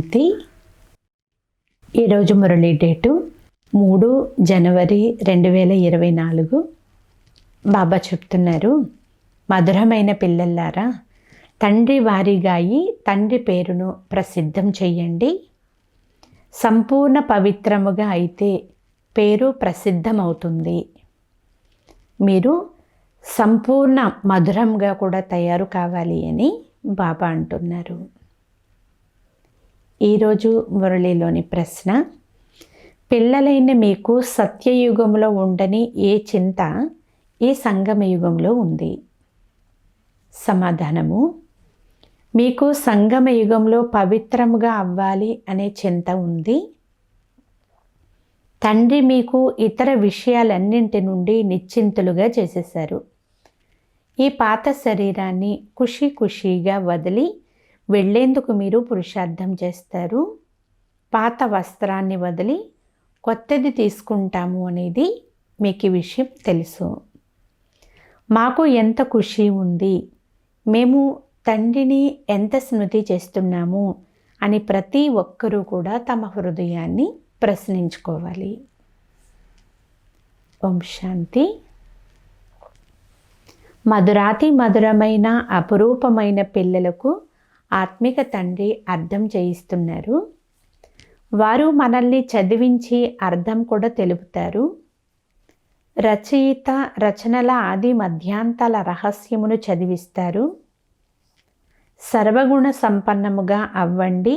శాంతి. ఈరోజు మురళీ డేటు 3 జనవరి 2024. బాబా చెప్తున్నారు, మధురమైన పిల్లల్లారా, తండ్రి వారిగా అయి తండ్రి పేరును ప్రసిద్ధం చెయ్యండి. సంపూర్ణ పవిత్రముగా అయితే పేరు ప్రసిద్ధమవుతుంది. మీరు సంపూర్ణ మధురంగా కూడా తయారు కావాలి అని బాబా అంటున్నారు. ఈరోజు మురళిలోని ప్రశ్న, పిల్లలైన మీకు సత్యయుగంలో ఉండని ఏ చింత ఈ సంగమయుగంలో ఉంది? సమాధానము, మీకు సంగమయుగంలో పవిత్రముగా అవ్వాలి అనే చింత ఉంది. తండ్రి మీకు ఇతర విషయాలన్నింటి నుండి నిశ్చింతులుగా చేసేశారు. ఈ పాత శరీరాన్ని ఖుషీగా వదిలి వెళ్ళేందుకు మీరు పురుషార్థం చేస్తారు. పాత వస్త్రాన్ని వదిలి కొత్తది తీసుకుంటాము అనేది మీకు ఈ విషయం తెలుసు. మాకు ఎంత ఖుషి ఉంది, మేము తండ్రిని ఎంత స్మృతి చేస్తున్నాము అని ప్రతి ఒక్కరూ కూడా తమ హృదయాన్ని ప్రశ్నించుకోవాలి. ఓం శాంతి. మధురాతి మధురమైన అపురూపమైన పిల్లలకు ఆత్మిక తండ్రి అర్థం చేయిస్తున్నారు. వారు మనల్ని చదివించి అర్థం కూడా తెలుపుతారు. రచయిత రచనల ఆది మధ్యాంతాల రహస్యమును చదివిస్తారు. సర్వగుణ సంపన్నముగా అవ్వండి,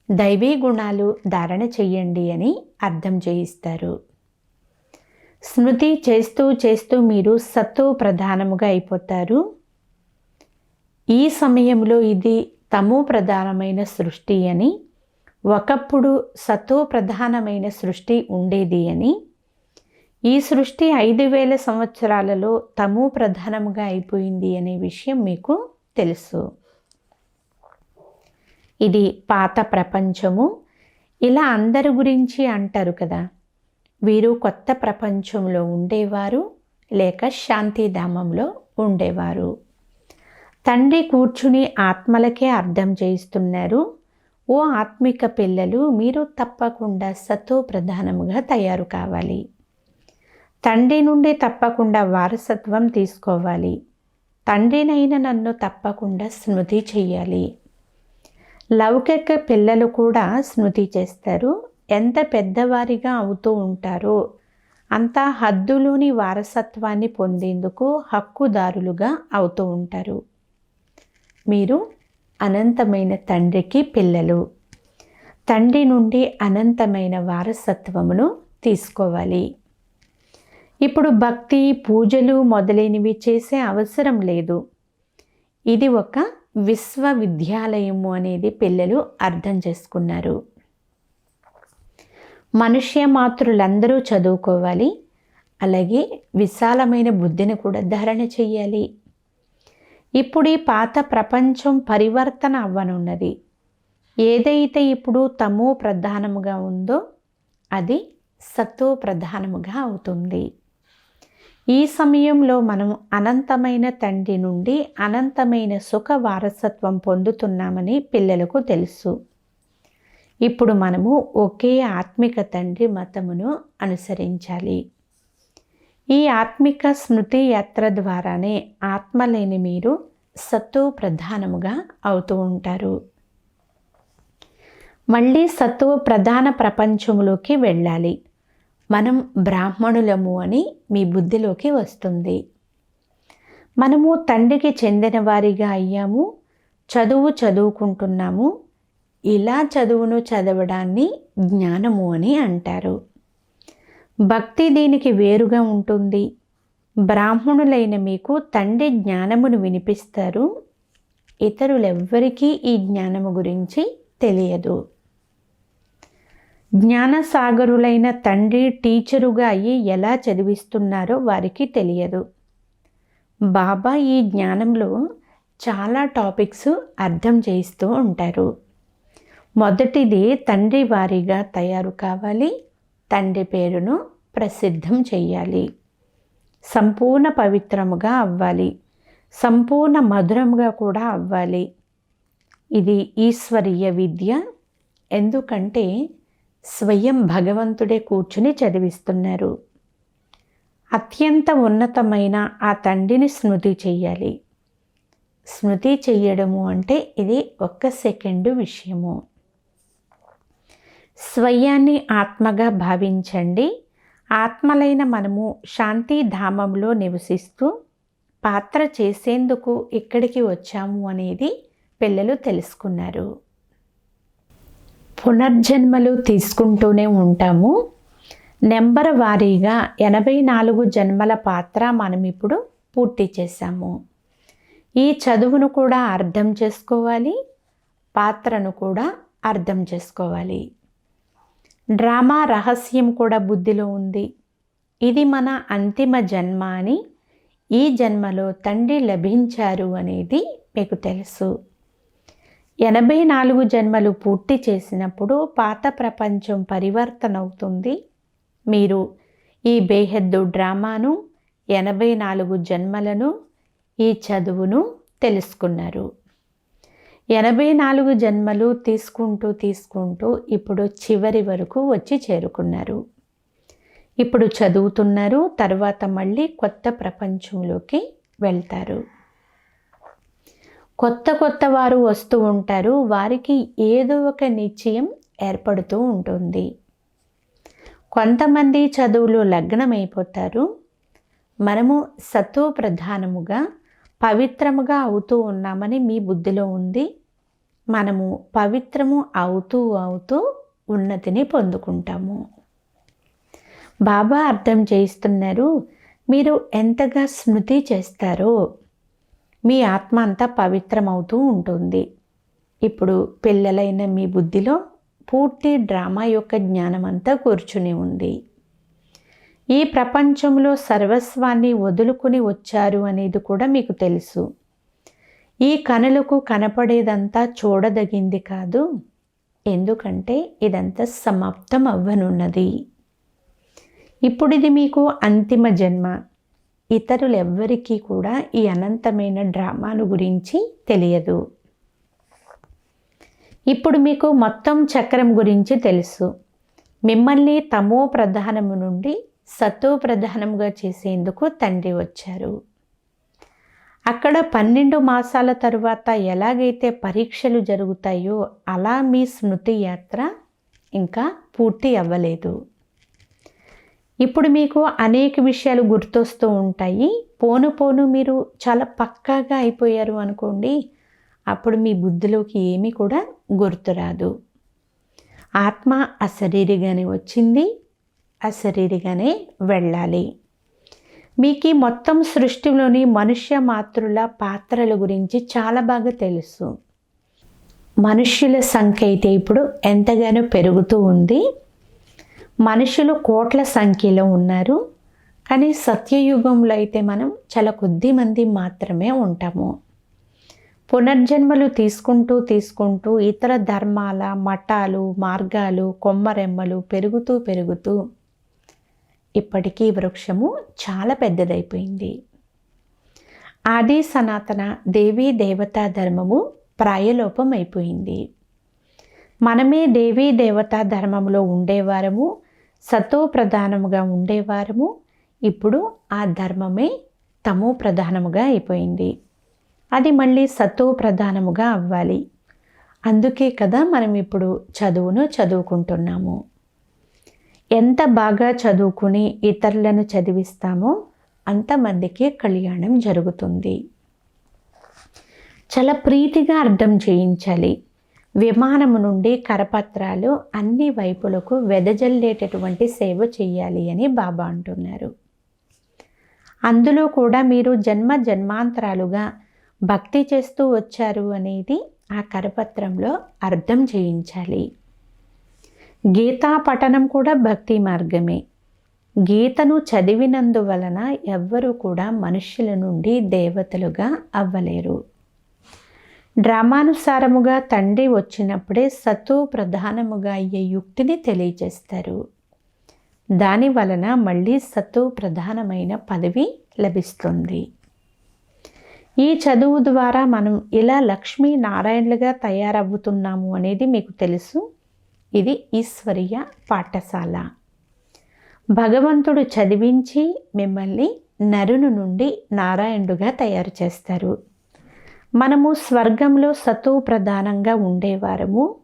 దైవీ గుణాలు ధారణ చెయ్యండి అని అర్థం చేయిస్తారు. స్మృతి చేస్తూ మీరు సత్తో ప్రధానముగా అయిపోతారు. ఈ సమయంలో ఇది తమో ప్రధానమైన సృష్టి అని, ఒకప్పుడు సతో ప్రధానమైన సృష్టి ఉండేది అని, ఈ సృష్టి 5000 సంవత్సరాలలో తమో ప్రధానముగా అయిపోయింది అనే విషయం మీకు తెలుసు. ఇది పాత ప్రపంచము. ఇలా అందరి గురించి అంటారు కదా. వీరు కొత్త ప్రపంచంలో ఉండేవారు లేక శాంతిధామంలో ఉండేవారు. తండ్రి కూర్చుని ఆత్మలకే అర్థం చేయిస్తున్నారు. ఓ ఆత్మిక పిల్లలు, మీరు తప్పకుండా సతో ప్రధానముగా తయారు కావాలి. తండ్రి నుండి తప్పకుండా వారసత్వం తీసుకోవాలి. తండ్రినైన నన్ను తప్పకుండా స్మృతి చెయ్యాలి. లౌకిక పిల్లలు కూడా స్మృతి చేస్తారు. ఎంత పెద్దవారిగా అవుతూ ఉంటారో అంత హద్దులోని వారసత్వాన్ని పొందేందుకు హక్కుదారులుగా అవుతూ ఉంటారు. మీరు అనంతమైన తండ్రికి పిల్లలు. తండ్రి నుండి అనంతమైన వారసత్వమును తీసుకోవాలి. ఇప్పుడు భక్తి, పూజలు మొదలైనవి చేసే అవసరం లేదు. ఇది ఒక విశ్వవిద్యాలయము అనేది పిల్లలు అర్థం చేసుకున్నారు. మనుష్య మాతృలందరూ చదువుకోవాలి. అలాగే విశాలమైన బుద్ధిని కూడా ధారణ చెయ్యాలి. ఇప్పుడు ఈ పాత ప్రపంచం పరివర్తన అవ్వనున్నది. ఏదైతే ఇప్పుడు తమో ప్రధానముగా ఉందో అది సతో ప్రధానముగా అవుతుంది. ఈ సమయంలో మనం అనంతమైన తండ్రి నుండి అనంతమైన సుఖ వారసత్వం పొందుతున్నామని పిల్లలకు తెలుసు. ఇప్పుడు మనము ఒకే ఆత్మిక తండ్రి మతమును అనుసరించాలి. ఈ ఆత్మిక స్మృతి యాత్ర ద్వారానే ఆత్మలేని మీరు సత్తో ప్రధానముగా అవుతూ ఉంటారు. మళ్ళీ సత్వ ప్రధాన ప్రపంచంలోకి వెళ్ళాలి. మనం బ్రాహ్మణులము అని మీ బుద్ధిలోకి వస్తుంది. మనము తండ్రికి చెందిన వారిగా అయ్యాము. చదువుకుంటున్నాము. ఇలా చదువును చదవడాన్ని జ్ఞానము అని అంటారు. భక్తి దీనికి వేరుగా ఉంటుంది. బ్రాహ్మణులైన మీకు తండ్రి జ్ఞానమును వినిపిస్తారు. ఇతరులెవ్వరికీ ఈ జ్ఞానము గురించి తెలియదు. జ్ఞానసాగరులైన తండ్రి టీచరుగా అయ్యి ఎలా చదివిస్తున్నారో వారికి తెలియదు. బాబా ఈ జ్ఞానంలో చాలా టాపిక్స్ అర్థం చేయిస్తూ ఉంటారు. మొదటిది తండ్రి వారిగా తయారు కావాలి. తండ్రి పేరును ప్రసిద్ధం చెయ్యాలి. సంపూర్ణ పవిత్రముగా అవ్వాలి. సంపూర్ణ మధురముగా కూడా అవ్వాలి. ఇది ఈశ్వరీయ విద్య. ఎందుకంటే స్వయం భగవంతుడే కూర్చుని చదివిస్తున్నారు. అత్యంత ఉన్నతమైన ఆ తండ్రిని స్మృతి చెయ్యాలి. స్మృతి చెయ్యడము అంటే ఇది 1 సెకండు విషయము. స్వయాన్ని ఆత్మగా భావించండి. ఆత్మలైన మనము శాంతిధామంలో నివసిస్తూ పాత్ర చేసేందుకు ఇక్కడికి వచ్చాము అనేది పిల్లలు తెలుసుకున్నారు. పునర్జన్మలు తీసుకుంటూనే ఉంటాము. నెంబర్ వారీగా 84 జన్మల పాత్ర మనం ఇప్పుడు పూర్తి చేశాము. ఈ చదువును కూడా అర్థం చేసుకోవాలి, పాత్రను కూడా అర్థం చేసుకోవాలి. డ్రామా రహస్యం కూడా బుద్ధిలో ఉంది. ఇది మన అంతిమ జన్మ అని, ఈ జన్మలో తండ్రి లభించారు అనేది మీకు తెలుసు. 84 జన్మలు పూర్తి చేసినప్పుడు పాత ప్రపంచం పరివర్తన అవుతుంది. మీరు ఈ బేహద్దు డ్రామాను, 84 జన్మలను, ఈ చదువును తెలుసుకున్నారు. 84 జన్మలు తీసుకుంటూ ఇప్పుడు చివరి వరకు వచ్చి చేరుకున్నారు. ఇప్పుడు చదువుతున్నారు, తర్వాత మళ్ళీ కొత్త ప్రపంచంలోకి వెళ్తారు. కొత్త వారు వస్తూ ఉంటారు. వారికి ఏదో ఒక నిశ్చయం ఏర్పడుతూ ఉంటుంది. కొంతమంది చదువులో లగ్నమైపోతారు. మనము సత్వ ప్రధానముగా పవిత్రముగా అవుతూ ఉన్నామని మీ బుద్ధిలో ఉంది. మనము పవిత్రము అవుతూ ఉన్నతిని పొందుకుంటాము. బాబా అర్థం చేయిస్తున్నారు, మీరు ఎంతగా స్మృతి చేస్తారో మీ ఆత్మ అంతా పవిత్రమవుతూ ఉంటుంది. ఇప్పుడు పిల్లలైన మీ బుద్ధిలో పూర్తి డ్రామా యొక్క జ్ఞానం అంతా కూర్చుని ఉంది. ఈ ప్రపంచంలో సర్వస్వాన్ని వదులుకుని వచ్చారు అనేది కూడా మీకు తెలుసు. ఈ కనులకు కనపడేదంతా చూడదగింది కాదు, ఎందుకంటే ఇదంతా సమాప్తం అవ్వనున్నది. ఇప్పుడు ఇది మీకు అంతిమ జన్మ. ఇతరులెవ్వరికీ కూడా ఈ అనంతమైన డ్రామాను గురించి తెలియదు. ఇప్పుడు మీకు మొత్తం చక్రం గురించి తెలుసు. మిమ్మల్ని తమో ప్రధానము నుండి సతో ప్రధానముగా చేసేందుకు తండ్రి వచ్చారు. అక్కడ 12 మాసాల తరువాత ఎలాగైతే పరీక్షలు జరుగుతాయో అలా మీ స్మృతి యాత్ర ఇంకా పూర్తి అవ్వలేదు. ఇప్పుడు మీకు అనేక విషయాలు గుర్తొస్తూ ఉంటాయి. పోను మీరు చాలా పక్కాగా అయిపోయారు అనుకోండి, అప్పుడు మీ బుద్ధిలోకి ఏమీ కూడా గుర్తురాదు. ఆత్మ అశరీరిగానే వచ్చింది, అశరీరిగానే వెళ్ళాలి. మీకు మొత్తం సృష్టిలోని మనుష్య మాతృల పాత్రల గురించి చాలా బాగా తెలుసు. మనుష్యుల సంఖ్య అయితే ఇప్పుడు ఎంతగానో పెరుగుతూ ఉంది. మనుషులు కోట్ల సంఖ్యలో ఉన్నారు. కానీ సత్యయుగంలో అయితే మనం చాలా కొద్ది మంది మాత్రమే ఉంటాము. పునర్జన్మలు తీసుకుంటూ ఇతర ధర్మాల, మఠాలు, మార్గాలు, కొమ్మరెమ్మలు పెరుగుతూ ఇప్పటికీ వృక్షము చాలా పెద్దదైపోయింది. ఆది సనాతన దేవీ దేవతా ధర్మము ప్రాయలోపం అయిపోయింది. మనమే దేవీ దేవతా ధర్మంలో ఉండేవారము, సతో ప్రధానముగా ఉండేవారము. ఇప్పుడు ఆ ధర్మమే తమో ప్రధానముగా అయిపోయింది. అది మళ్ళీ సతో ప్రధానముగా అవ్వాలి. అందుకే కదా మనం ఇప్పుడు చదువును చదువుకుంటున్నాము. ఎంత బాగా చదువుకుని ఇతరులను చదివిస్తామో అంతమందికి కళ్యాణం జరుగుతుంది. చాలా ప్రీతిగా అర్థం చేయించాలి. విమానము నుండి కరపత్రాలు అన్ని వైపులకు వెదజల్లేటటువంటి సేవ చేయాలి అని బాబా అంటున్నారు. అందులో కూడా మీరు జన్మాంతరాలుగా భక్తి చేస్తూ వచ్చారు అనేది ఆ కరపత్రంలో అర్థం చేయించాలి. గీతా పఠనం కూడా భక్తి మార్గమే. గీతను చదివినందువలన ఎవ్వరూ కూడా మనుష్యుల నుండి దేవతలుగా అవ్వలేరు. డ్రామానుసారముగా తండ్రి వచ్చినప్పుడే సతో ప్రధానముగా అయ్యే యుక్తిని తెలియజేస్తారు. దాని వలన మళ్ళీ సతో ప్రధానమైన పదవి లభిస్తుంది. ఈ చదువు ద్వారా మనం ఇలా లక్ష్మీనారాయణలుగా తయారవుతున్నాము అనేది మీకు తెలుసు. ఇది ఈశ్వరీయ పాఠశాల. భగవంతుడు చదివించి మిమ్మల్ని నరుని నుండి నారాయణుడుగా తయారు చేస్తారు. మనము స్వర్గంలో సతో ప్రధానంగా ఉండేవారము.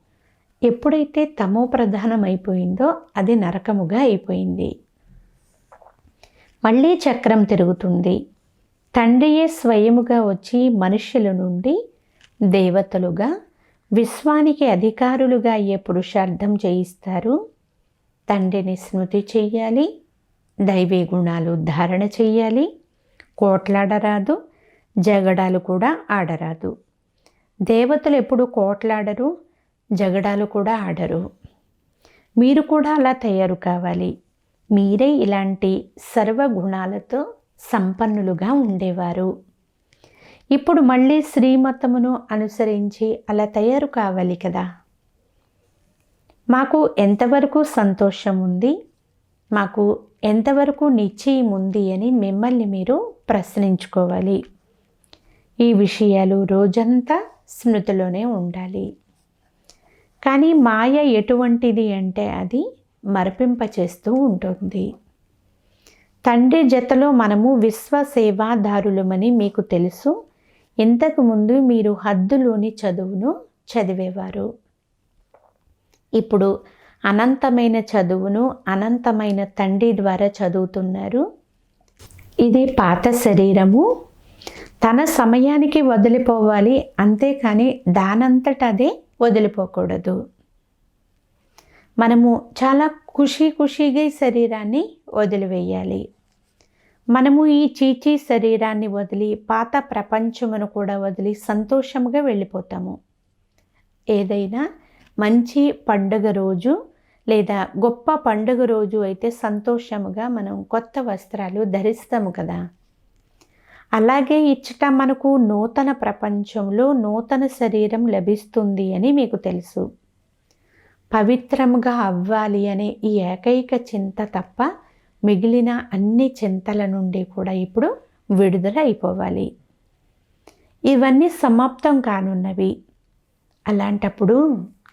ఎప్పుడైతే తమో ప్రధానం అయిపోయిందో అది నరకముగా అయిపోయింది. మళ్ళీ చక్రం తిరుగుతుంది. తండ్రియే స్వయముగా వచ్చి మనుష్యుల నుండి దేవతలుగా, విశ్వానికి అధికారులుగా అయ్యే పురుషార్థం చేయిస్తారు. తండ్రిని స్మృతి చెయ్యాలి, దైవీ గుణాలు ధారణ చెయ్యాలి, కోట్లాడరాదు, జగడాలు కూడా ఆడరాదు. దేవతలు ఎప్పుడు కోట్లాడరు, జగడాలు కూడా ఆడరు. మీరు కూడా అలా తయారు కావాలి. మీరే ఇలాంటి సర్వగుణాలతో సంపన్నులుగా ఉండేవారు. ఇప్పుడు మళ్ళీ శ్రీమతమును అనుసరించి అలా తయారు కావాలి కదా. మాకు ఎంతవరకు సంతోషం ఉంది, మాకు ఎంతవరకు నిశ్చయం ఉంది అని మిమ్మల్ని మీరు ప్రశ్నించుకోవాలి. ఈ విషయాలు రోజంతా స్మృతిలోనే ఉండాలి. కానీ మాయ ఎటువంటిది అంటే అది మరపింపచేస్తూ ఉంటుంది. తండ్రి జతలో మనము విశ్వసేవాదారులమని మీకు తెలుసు. ఇంతకుముందు మీరు హద్దులోని చదువును చదివేవారు. ఇప్పుడు అనంతమైన చదువును అనంతమైన తండ్రి ద్వారా చదువుతున్నారు. ఇది పాత శరీరము, తన సమయానికి వదిలిపోవాలి, అంతేకాని దానంతట అదే వదిలిపోకూడదు. మనము చాలా ఖుషీగా ఈ శరీరాన్ని వదిలివేయాలి. మనము ఈ చీచీ శరీరాన్ని వదిలి పాత ప్రపంచమును కూడా వదిలి సంతోషంగా వెళ్ళిపోతాము. ఏదైనా మంచి పండుగ రోజు లేదా గొప్ప పండుగ రోజు అయితే సంతోషముగా మనం కొత్త వస్త్రాలు ధరిస్తాము కదా. అలాగే ఇచ్చట మనకు నూతన ప్రపంచంలో నూతన శరీరం లభిస్తుంది అని మీకు తెలుసు. పవిత్రంగా అవ్వాలి అనే ఈ ఏకైక చింత తప్ప మిగిలిన అన్ని చింతల నుండి కూడా ఇప్పుడు విడుదల అయిపోవాలి. ఇవన్నీ సమాప్తం కానున్నవి. అలాంటప్పుడు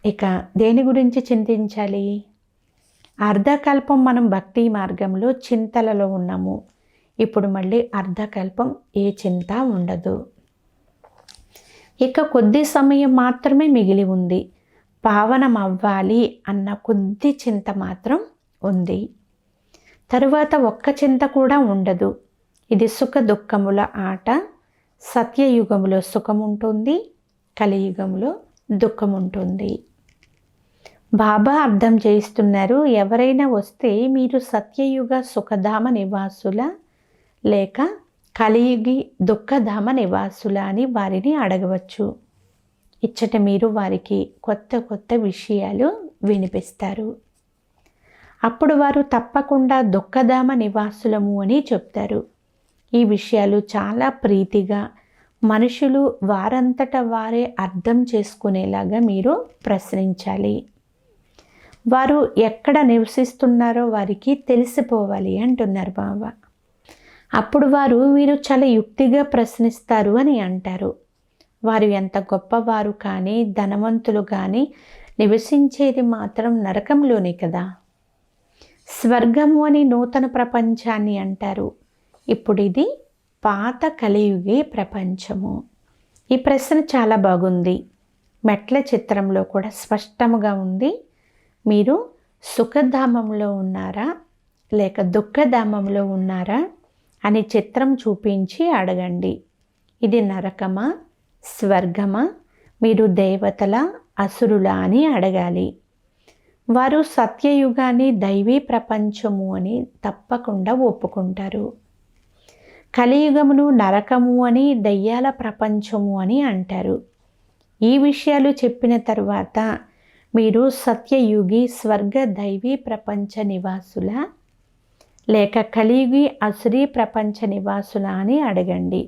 ఇక దేని గురించి చింతించాలి? అర్ధకల్పం మనం భక్తి మార్గంలో చింతలలో ఉన్నాము. ఇప్పుడు మళ్ళీ అర్ధకల్పం ఏ చింత ఉండదు. ఇక కొద్ది సమయం మాత్రమే మిగిలి ఉంది. పావనం అవ్వాలి అన్న కొద్ది చింత మాత్రం ఉంది. తరువాత ఒక్క చింత కూడా ఉండదు. ఇది సుఖ దుఃఖముల ఆట. సత్యయుగంలో సుఖం ఉంటుంది, కలియుగంలో దుఃఖం ఉంటుంది. బాబా అర్థం చేయిస్తున్నారు, ఎవరైనా వస్తే మీరు సత్యయుగ సుఖధామ నివాసుల లేక కలియుగి దుఃఖధామ నివాసుల అని వారిని అడగవచ్చు. ఇచ్చట మీరు వారికి కొత్త విషయాలు వినిపిస్తారు. అప్పుడు వారు తప్పకుండా దుఃఖధామ నివాసులము అని చెప్తారు. ఈ విషయాలు చాలా ప్రీతిగా మనుషులు వారంతట వారే అర్థం చేసుకునేలాగా మీరు ప్రశ్నించాలి. వారు ఎక్కడ నివసిస్తున్నారో వారికి తెలిసిపోవాలి అంటున్నారు బాబా. అప్పుడు వారు వీరు చాలా యుక్తిగా ప్రశ్నిస్తారు అని అంటారు. వారు ఎంత గొప్పవారు కానీ ధనవంతులు కానీ నివసించేది మాత్రం నరకంలోనే కదా. స్వర్గము అని నూతన ప్రపంచాన్ని అంటారు. ఇప్పుడు ఇది పాత కలియుగి ప్రపంచము. ఈ ప్రశ్న చాలా బాగుంది. మెట్ల చిత్రంలో కూడా స్పష్టంగా ఉంది. మీరు సుఖధామంలో ఉన్నారా లేక దుఃఖధామంలో ఉన్నారా అని చిత్రం చూపించి అడగండి. ఇది నరకమా స్వర్గమా, మీరు దేవతల అసురులా అని అడగాలి. వారు సత్యయుగాన్ని దైవీ ప్రపంచము అని తప్పకుండా ఒప్పుకుంటారు. కలియుగమును నరకము అని దయ్యాల ప్రపంచము అని అంటారు. ఈ విషయాలు చెప్పిన తర్వాత మీరు సత్యయుగి స్వర్గ దైవీ ప్రపంచ నివాసుల లేక కలియుగి అసురీ ప్రపంచ నివాసుల అని అడగండి.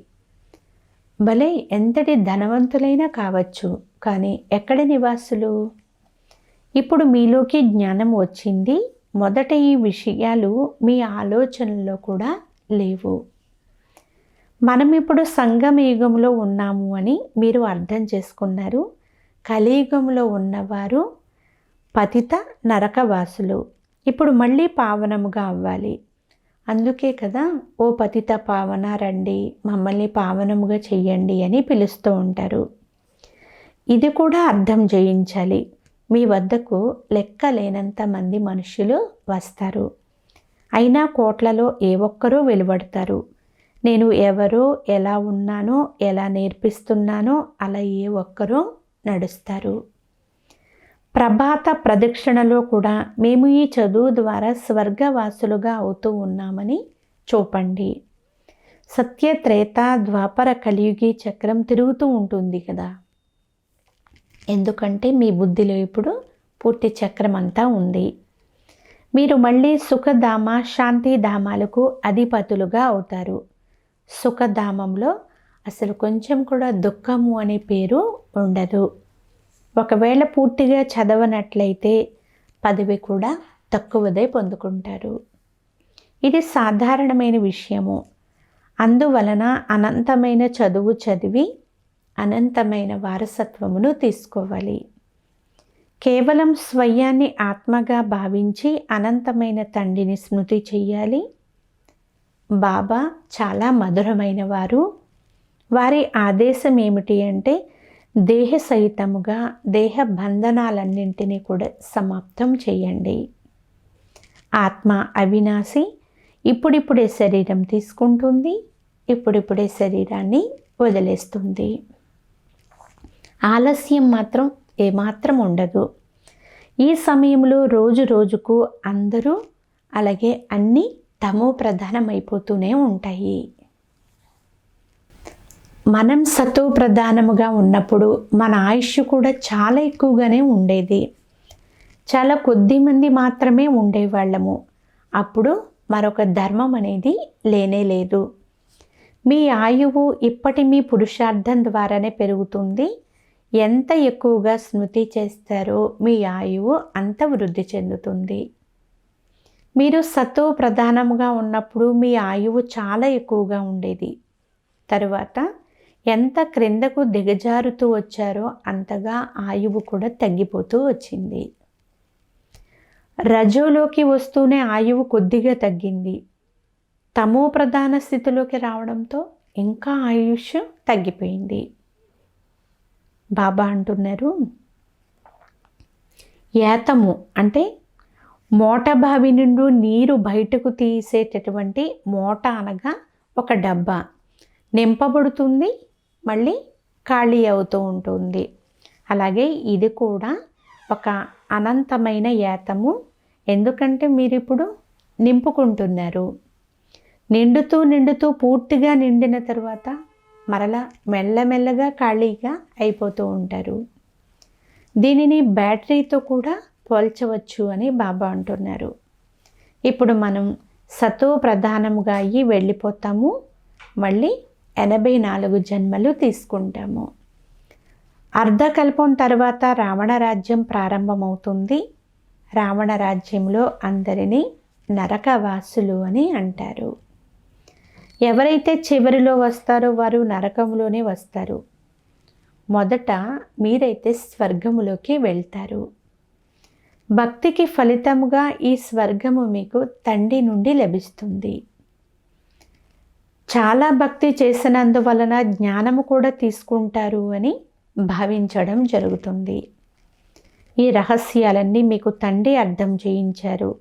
భలే ఎంతటి ధనవంతులైనా కావచ్చు, కానీ ఎక్కడ నివాసులు? ఇప్పుడు మీలోకి జ్ఞానం వచ్చింది. మొదట ఈ విషయాలు మీ ఆలోచనలో కూడా లేవు. మనం ఇప్పుడు సంగమ యుగంలో ఉన్నాము అని మీరు అర్థం చేసుకున్నారు. కలియుగంలో ఉన్నవారు పతిత నరకవాసులు. ఇప్పుడు మళ్ళీ పావనముగా అవ్వాలి. అందుకే కదా ఓ పతిత పావన రండి, మమ్మల్ని పావనముగా చెయ్యండి అని పిలుస్తూ ఉంటారు. ఇది కూడా అర్థం చేయించాలి. మీ వద్దకు లెక్కలేనంత మంది మనుషులు వస్తారు, అయినా కోట్లలో ఏ ఒక్కరూ వెలువడతారు. నేను ఎవరో, ఎలా ఉన్నానో, ఎలా నేర్పిస్తున్నానో అలా ఏ ఒక్కరూ నడుస్తారు. ప్రభాత ప్రదక్షిణలో కూడా మేము ఈ చదువు ద్వారా స్వర్గవాసులుగా అవుతూ ఉన్నామని చూపండి. సత్య, త్రేత, ద్వాపర, కలియుగి చక్రం తిరుగుతూ ఉంటుంది కదా. ఎందుకంటే మీ బుద్ధిలో ఇప్పుడు పూర్తి చక్రం అంతా ఉంది. మీరు మళ్ళీ సుఖధామ, శాంతిధామాలకు అధిపతులుగా అవుతారు. సుఖధామంలో అసలు కొంచెం కూడా దుఃఖము అనే పేరు ఉండదు. ఒకవేళ పూర్తిగా చదవనట్లయితే పదవి కూడా తక్కువదే పొందుకుంటారు. ఇది సాధారణమైన విషయము. అందువలన అనంతమైన చదువు చదివి అనంతమైన వారసత్వమును తీసుకోవాలి. కేవలం స్వయాన్ని ఆత్మగా భావించి అనంతమైన తండ్రిని స్మృతి చెయ్యాలి. బాబా చాలా మధురమైన వారు. వారి ఆదేశం ఏమిటి అంటే దేహ సహితముగా దేహ బంధనాలన్నింటినీ కూడా సమాప్తం చేయండి. ఆత్మ అవినాశి, ఇప్పుడిప్పుడే శరీరం తీసుకుంటుంది, ఇప్పుడిప్పుడే శరీరాన్ని వదిలేస్తుంది. ఆలస్యం మాత్రం ఏమాత్రం ఉండదు. ఈ సమయంలో రోజు రోజుకు అందరూ అలాగే అన్నీ తమో ప్రధానమైపోతూనే ఉంటాయి. మనం సతో ప్రధానముగా ఉన్నప్పుడు మన ఆయుష్ కూడా చాలా ఎక్కువగానే ఉండేది. చాలా కొద్ది మంది మాత్రమే ఉండేవాళ్ళము. అప్పుడు మరొక ధర్మం అనేది లేనే లేదు. మీ ఆయువు ఇప్పటి మీ పురుషార్థం ద్వారానే పెరుగుతుంది. ఎంత ఎక్కువగా స్మృతి చేస్తారో మీ ఆయువు అంత వృద్ధి చెందుతుంది. మీరు సతో ప్రధానముగా ఉన్నప్పుడు మీ ఆయువు చాలా ఎక్కువగా ఉండేది. తరువాత ఎంత క్రిందకు దిగజారుతూ వచ్చారో అంతగా ఆయువు కూడా తగ్గిపోతూ వచ్చింది. రజోలోకి వస్తూనే ఆయువు కొద్దిగా తగ్గింది. తమో ప్రధాన స్థితిలోకి రావడంతో ఇంకా ఆయుష్ తగ్గిపోయింది. బాబా అంటున్నారు, ఏతము అంటే మోట బావి నుండి నీరు బయటకు తీసేటటువంటి మోట అనగా ఒక డబ్బా నింపబడుతుంది, మళ్ళీ ఖాళీ అవుతూ ఉంటుంది. అలాగే ఇది కూడా ఒక అనంతమైన ఏతము. ఎందుకంటే మీరు ఇప్పుడు నింపుకుంటున్నారు. నిండుతూ నిండుతూ పూర్తిగా నిండిన తర్వాత మరలా మెల్లమెల్లగా ఖాళీగా అయిపోతూ ఉంటారు. దీనిని బ్యాటరీతో కూడా పోల్చవచ్చు అని బాబా అంటున్నారు. ఇప్పుడు మనం సతో ప్రధానముగా అయ్యి వెళ్ళిపోతాము. మళ్ళీ 84 జన్మలు తీసుకుంటాము. అర్ధకల్పం తర్వాత రావణ రాజ్యం ప్రారంభమవుతుంది. రావణ రాజ్యంలో అందరినీ నరకవాసులు అని అంటారు. ఎవరైతే చివరిలో వస్తారో వారు నరకంలోనే వస్తారు. మొదట మీరైతే స్వర్గములోకి వెళ్తారు. భక్తికి ఫలితముగా ఈ స్వర్గము మీకు తండ్రి నుండి లభిస్తుంది. చాలా భక్తి చేసినందువలన జ్ఞానము కూడా తీసుకుంటారు అని భావించడం జరుగుతుంది. ఈ రహస్యాలన్నీ మీకు తండ్రి అర్థం చేయించారు.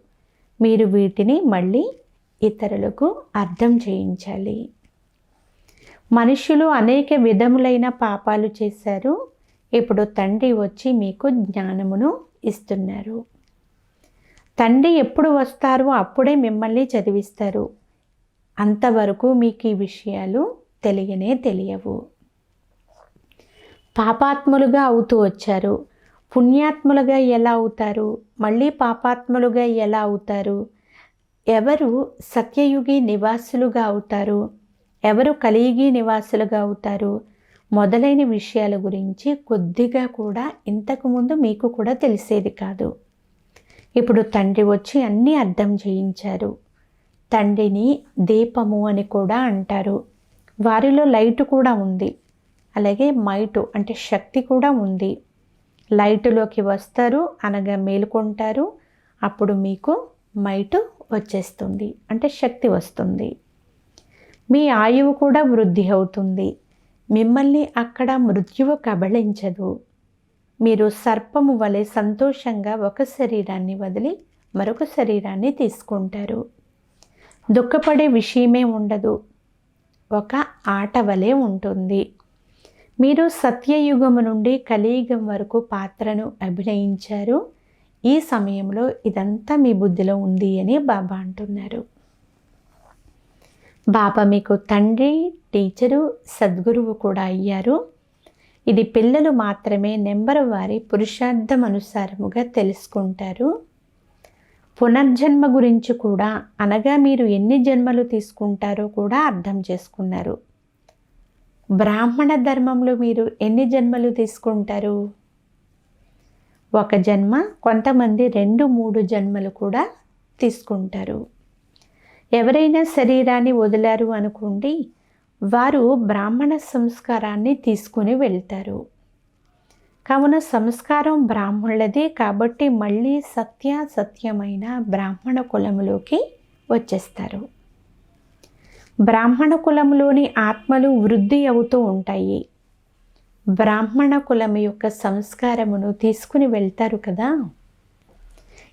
మీరు వీటిని మళ్ళీ ఇతరులకు అర్థం చేయించాలి. మనుషులు అనేక విధములైన పాపాలు చేశారు. ఇప్పుడు తండ్రి వచ్చి మీకు జ్ఞానమును ఇస్తున్నారు. తండ్రి ఎప్పుడు వస్తారో అప్పుడే మిమ్మల్ని చదివిస్తారు. అంతవరకు మీకు ఈ విషయాలు తెలియనే తెలియవు. పాపాత్ములుగా అవుతూ వచ్చారు. పుణ్యాత్ములుగా ఎలా అవుతారు? మళ్ళీ పాపాత్ములుగా ఎలా అవుతారు? ఎవరు సత్యయుగి నివాసులుగా అవుతారు? ఎవరు కలియుగి నివాసులుగా అవుతారు? మొదలైన విషయాల గురించి కొద్దిగా కూడా ఇంతకుముందు మీకు కూడా తెలిసేది కాదు. ఇప్పుడు తండ్రి వచ్చి అన్నీ అర్థం చేయించారు. తండ్రిని దీపము అని కూడా అంటారు. వారిలో లైట్ కూడా ఉంది. అలాగే మైటు అంటే శక్తి కూడా ఉంది. లైటులోకి వస్తారు, అనగా మేలుకుంటారు. అప్పుడు మీకు మైటు వచ్చేస్తుంది, అంటే శక్తి వస్తుంది. మీ ఆయువు కూడా వృద్ధి అవుతుంది. మిమ్మల్ని అక్కడ మృత్యువు కబళించదు. మీరు సర్పము వలె సంతోషంగా ఒక శరీరాన్ని వదిలి మరొక శరీరాన్ని తీసుకుంటారు. దుఃఖపడే విషయమే ఉండదు. ఒక ఆట వలె ఉంటుంది. మీరు సత్యయుగము నుండి కలియుగం వరకు పాత్రను అభినయించారు. ఈ సమయంలో ఇదంతా మీ బుద్ధిలో ఉంది అని బాబా అంటున్నారు. బాబా మీకు తండ్రి, టీచరు, సద్గురువు కూడా అయ్యారు. ఇది పిల్లలు మాత్రమే నెంబర్ వారి పురుషార్థం అనుసారముగా తెలుసుకుంటారు. పునర్జన్మ గురించి కూడా, అనగా మీరు ఎన్ని జన్మలు తీసుకుంటారో కూడా అర్థం చేసుకున్నారు. బ్రాహ్మణ ధర్మంలో మీరు ఎన్ని జన్మలు తీసుకుంటారు? ఒక జన్మ, కొంతమంది 2-3 జన్మలు కూడా తీసుకుంటారు. ఎవరైనా శరీరాన్ని వదిలారు అనుకోండి, వారు బ్రాహ్మణ సంస్కారాన్ని తీసుకుని వెళ్తారు. కావున సంస్కారం బ్రాహ్మణులదే కాబట్టి మళ్ళీ సత్యమైన బ్రాహ్మణ కులములోకి వచ్చేస్తారు. బ్రాహ్మణ కులంలోని ఆత్మలు వృద్ధి అవుతూ ఉంటాయి. బ్రాహ్మణ కులం యొక్క సంస్కారమును తీసుకుని వెళ్తారు కదా.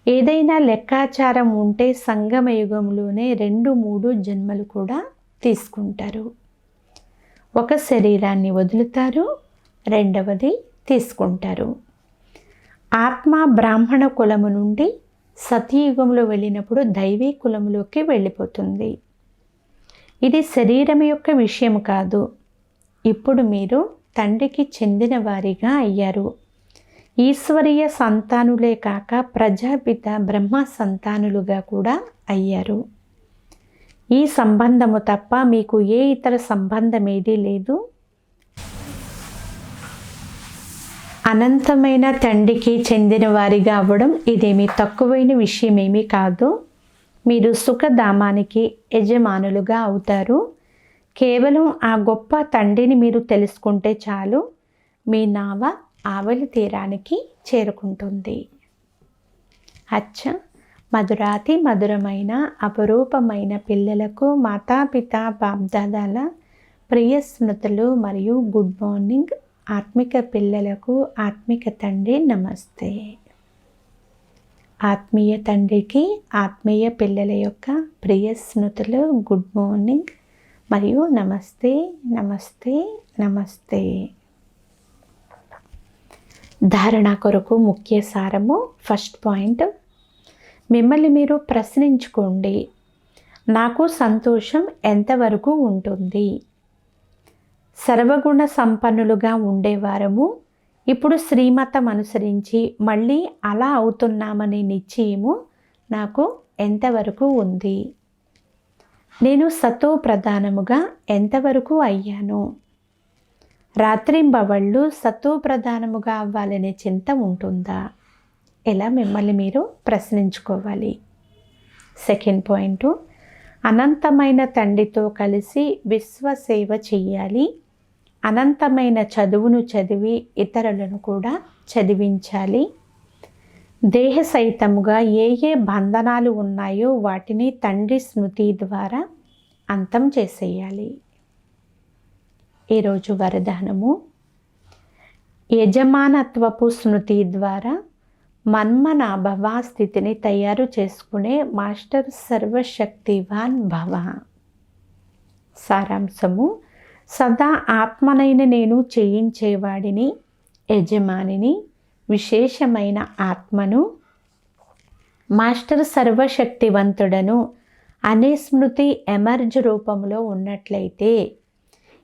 ఏదైనా లెక్కాచారం ఉంటే సంగమ యుగంలోనే 2-3 జన్మలు కూడా తీసుకుంటారు. ఒక శరీరాన్ని వదులుతారు, రెండవది తీసుకుంటారు. ఆత్మ బ్రాహ్మణ కులము నుండి సతయుగంలో వెళ్ళినప్పుడు దైవీ కులంలోకి వెళ్ళిపోతుంది. ఇది శరీరం యొక్క విషయం కాదు. ఇప్పుడు మీరు తండ్రికి చెందిన వారిగా అయ్యారు. ఈశ్వరీయ సంతానులే కాక ప్రజాపిత బ్రహ్మ సంతానులుగా కూడా అయ్యారు. ఈ సంబంధము తప్ప మీకు ఏ ఇతర సంబంధం ఏదీ లేదు. అనంతమైన తండ్రికి చెందిన వారిగా అవ్వడం ఇదేమీ తక్కువైన విషయమేమీ కాదు. మీరు సుఖధామానికి యజమానులుగా అవుతారు. కేవలం ఆ గొప్ప తండ్రిని మీరు తెలుసుకుంటే చాలు, మీ నావ ఆవలి తీరానికి చేరుకుంటుంది. మధురాతి మధురమైన అపరూపమైన పిల్లలకు మాతాపిత బాప్దాదాల ప్రియ స్మృతులు మరియు గుడ్ మార్నింగ్. ఆత్మిక పిల్లలకు ఆత్మిక తండ్రి నమస్తే. ఆత్మీయ తండ్రికి ఆత్మీయ పిల్లల యొక్క ప్రియ స్మృతులు, గుడ్ మార్నింగ్ మరియు నమస్తే నమస్తే నమస్తే. ధారణ కొరకు ముఖ్య సారము. ఫస్ట్ పాయింట్, మిమ్మల్ని మీరు ప్రశ్నించుకోండి, నాకు సంతోషం ఎంతవరకు ఉంటుంది? సర్వగుణ సంపన్నులుగా ఉండేవారము ఇప్పుడు శ్రీమతం అనుసరించి మళ్ళీ అలా అవుతున్నామనే నిశ్చయము నాకు ఎంతవరకు ఉంది? నేను సతో ప్రధానముగా ఎంతవరకు అయ్యాను? రాత్రింబవళ్ళు సతో ప్రధానముగా అవ్వాలనే చింత ఉంటుందా? ఇలా మిమ్మల్ని మీరు ప్రశ్నించుకోవాలి. సెకండ్ పాయింట్, అనంతమైన తండ్రితో కలిసి విశ్వసేవ చెయ్యాలి. అనంతమైన చదువును చదివి ఇతరులను కూడా చదివించాలి. దేహ సహితముగా ఏ ఏ బంధనాలు ఉన్నాయో వాటిని తండ్రి స్మృతి ద్వారా అంతం చేసేయాలి. ఈరోజు వరదానము, యజమానత్వపు స్మృతి ద్వారా మన్మనాభవ స్థితిని తయారు చేసుకునే మాస్టర్ సర్వశక్తివాన్ భవ. సారాంశము, సదా ఆత్మనైన నేను చేయించేవాడిని, యజమానిని, విశేషమైన ఆత్మను, మాస్టర్ సర్వశక్తివంతుడను అనే స్మృతి ఎమర్జ్ రూపంలో ఉన్నట్లయితే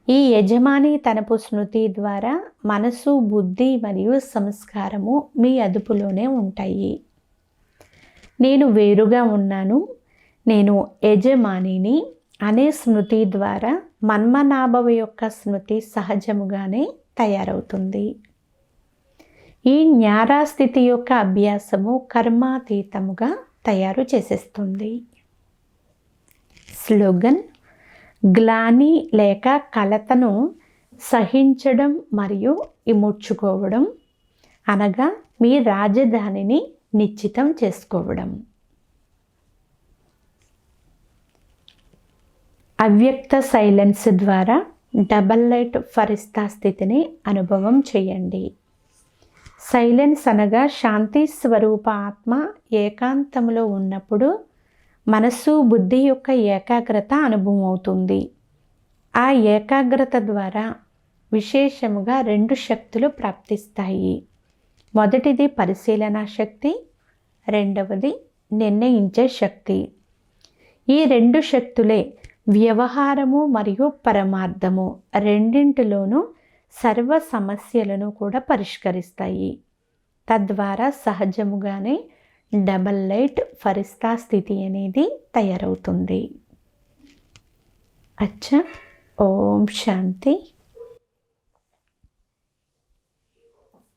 ఈ యజమాని తనపు స్మృతి ద్వారా మనసు, బుద్ధి మరియు సంస్కారము మీ అదుపులోనే ఉంటాయి. నేను వేరుగా ఉన్నాను, నేను యజమానిని అనే స్మృతి ద్వారా మన్మనాభవ యొక్క స్మృతి సహజముగానే తయారవుతుంది. ఈ జ్ఞారాస్థితి యొక్క అభ్యాసము కర్మాతీతముగా తయారు చేసేస్తుంది. స్లోగన్, గ్లాని లేక కలతను సహించడం మరియు ఇముడ్చుకోవడం, అనగా మీ రాజధానిని నిశ్చితం చేసుకోవడం. అవ్యక్త సైలెన్స్ ద్వారా డబల్ లైట్ ఫరిస్తా స్థితిని అనుభవం చేయండి. సైలెన్స్ అనగా శాంతి స్వరూప ఆత్మ ఏకాంతంలో ఉన్నప్పుడు మనసు బుద్ధి యొక్క ఏకాగ్రత అనుభవం అవుతుంది. ఆ ఏకాగ్రత ద్వారా విశేషముగా 2 శక్తులు ప్రాప్తిస్తాయి. మొదటిది పరిశీలన శక్తి, రెండవది నిర్ణయించే శక్తి. ఈ 2 శక్తులే వ్యవహారము మరియు పరమార్థము రెండింటిలోనూ సర్వ సమస్యలను కూడా పరిష్కరిస్తాయి. తద్వారా సహజముగానే డబల్ లైట్ ఫరిస్తా స్థితి అనేది తయారవుతుంది. అచ్చా, ఓం శాంతి.